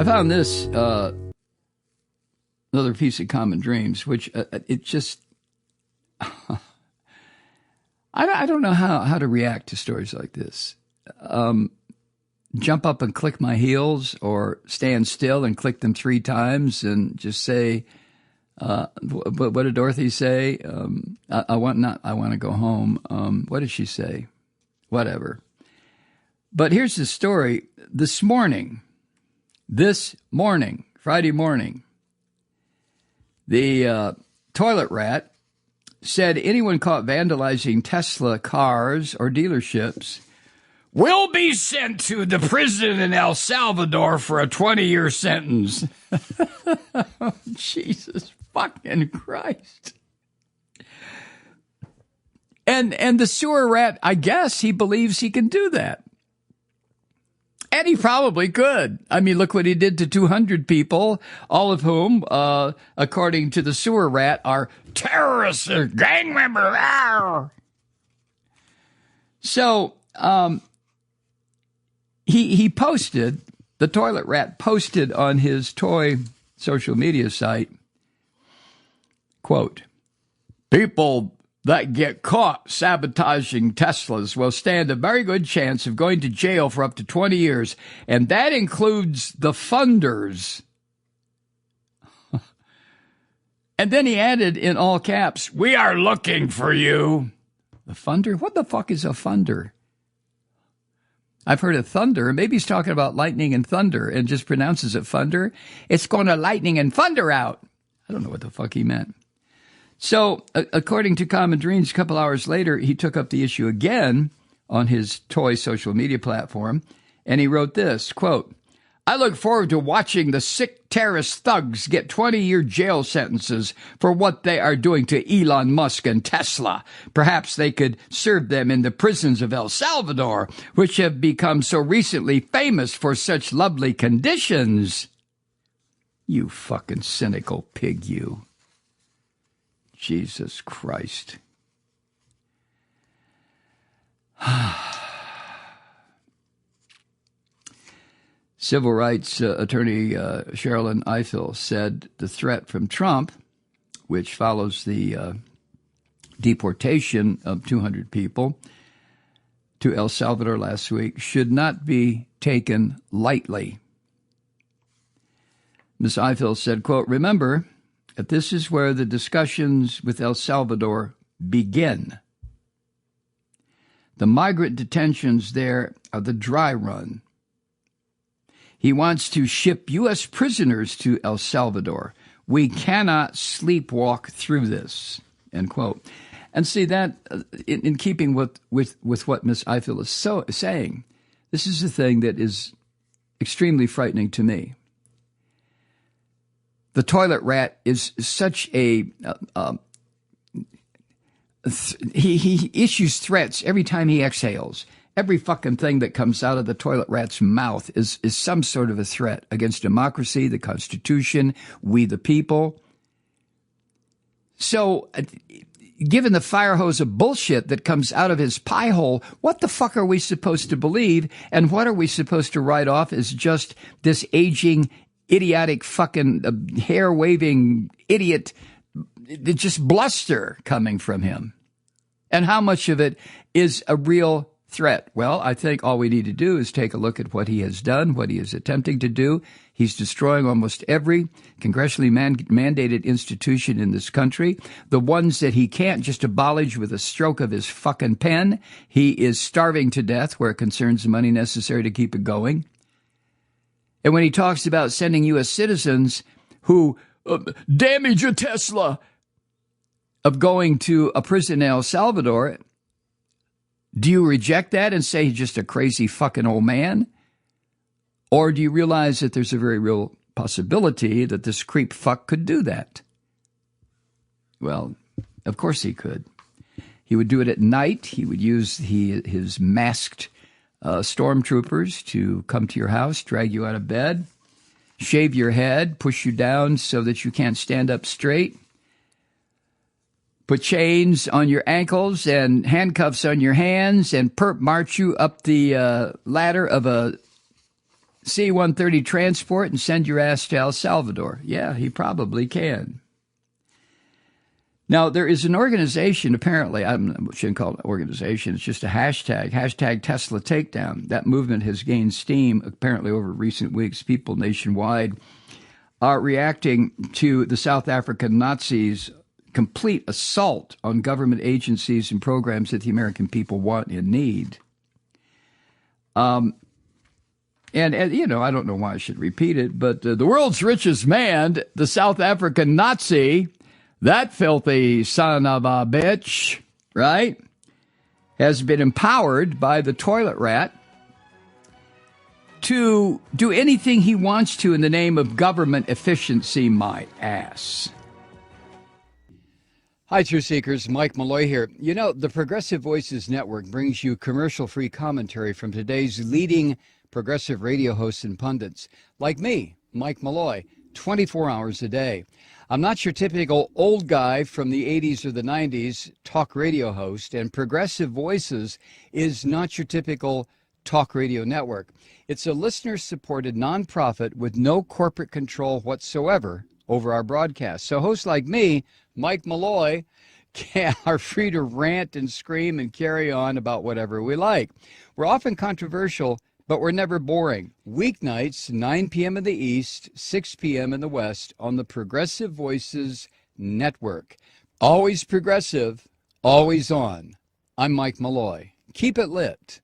I found this another piece of Common Dreams, which it just I don't know how to react to stories like this. Jump up and click my heels, or stand still and click them 3 times and just say, what did Dorothy say? I want to go home. What did she say? Whatever. But here's the story. This morning, Friday morning, the toilet rat said anyone caught vandalizing Tesla cars or dealerships will be sent to the prison in El Salvador for a 20-year sentence. Oh, Jesus fucking Christ. And the sewer rat, I guess he believes he can do that. And he probably could. I mean, look what he did to 200 people, all of whom, according to the sewer rat, are terrorists or gang members. Arr! So, he posted, the toilet rat posted on his toy social media site, quote, "People that get caught sabotaging Teslas will stand a very good chance of going to jail for up to 20 years, and that includes the funders." And then he added in all caps, "We are looking for you." The funder? What the fuck is a funder? I've heard of thunder. Maybe he's talking about lightning and thunder and just pronounces it thunder. It's going to lightning and thunder out. I don't know what the fuck he meant. So, according to Common Dreams, a couple hours later, he took up the issue again on his toy social media platform, and he wrote this, quote, "I look forward to watching the sick terrorist thugs get 20-year jail sentences for what they are doing to Elon Musk and Tesla. Perhaps they could serve them in the prisons of El Salvador, which have become so recently famous for such lovely conditions." You fucking cynical pig, you. Jesus Christ. Civil rights attorney Sherilyn Ifill said the threat from Trump, which follows the deportation of 200 people to El Salvador last week, should not be taken lightly. Ms. Ifill said, quote, "Remember that this is where the discussions with El Salvador begin. The migrant detentions there are the dry run. He wants to ship U.S. prisoners to El Salvador. We cannot sleepwalk through this," end quote. And see that, in keeping with what Ms. Ifill is saying, this is the thing that is extremely frightening to me. The toilet rat is such a he issues threats every time he exhales. Every fucking thing that comes out of the toilet rat's mouth is some sort of a threat against democracy, the Constitution, we the people. So, given the fire hose of bullshit that comes out of his pie hole, what the fuck are we supposed to believe? And what are we supposed to write off as just this aging, idiotic fucking hair-waving idiot, just bluster coming from him? And how much of it is a real threat? Well, I think all we need to do is take a look at what he has done, what he is attempting to do. He's destroying almost every congressionally mandated institution in this country. The ones that he can't just abolish with a stroke of his fucking pen, he is starving to death where it concerns the money necessary to keep it going. And when he talks about sending U.S. citizens who damage a Tesla of going to a prison in El Salvador, do you reject that and say he's just a crazy fucking old man? Or do you realize that there's a very real possibility that this creep fuck could do that? Well, of course he could. He would do it at night. He would use his masked stormtroopers to come to your house, drag you out of bed, shave your head, push you down so that you can't stand up straight, put chains on your ankles and handcuffs on your hands, and march you up the ladder of a C-130 transport and send your ass to El Salvador. Yeah, he probably can. Now, there is an organization, apparently, I shouldn't call it an organization, it's just a hashtag Tesla Takedown. That movement has gained steam, apparently, over recent weeks. People nationwide are reacting to the South African Nazis' complete assault on government agencies and programs that the American people want and need. And you know, I don't know why I should repeat it, but the world's richest man, the South African Nazi, that filthy son of a bitch, right, has been empowered by the toilet rat to do anything he wants to in the name of government efficiency, my ass. Hi, Truth Seekers. Mike Malloy here. You know, the Progressive Voices Network brings you commercial-free commentary from today's leading progressive radio hosts and pundits, like me, Mike Malloy, 24 hours a day. I'm not your typical old guy from the 80s or the 90s talk radio host, and Progressive Voices is not your typical talk radio network. It's a listener-supported nonprofit with no corporate control whatsoever over our broadcast. So hosts like me, Mike Malloy, are free to rant and scream and carry on about whatever we like. We're often controversial, but we're never boring. Weeknights, 9 p.m. in the East, 6 p.m. in the West on the Progressive Voices Network. Always progressive, always on. I'm Mike Malloy. Keep it lit.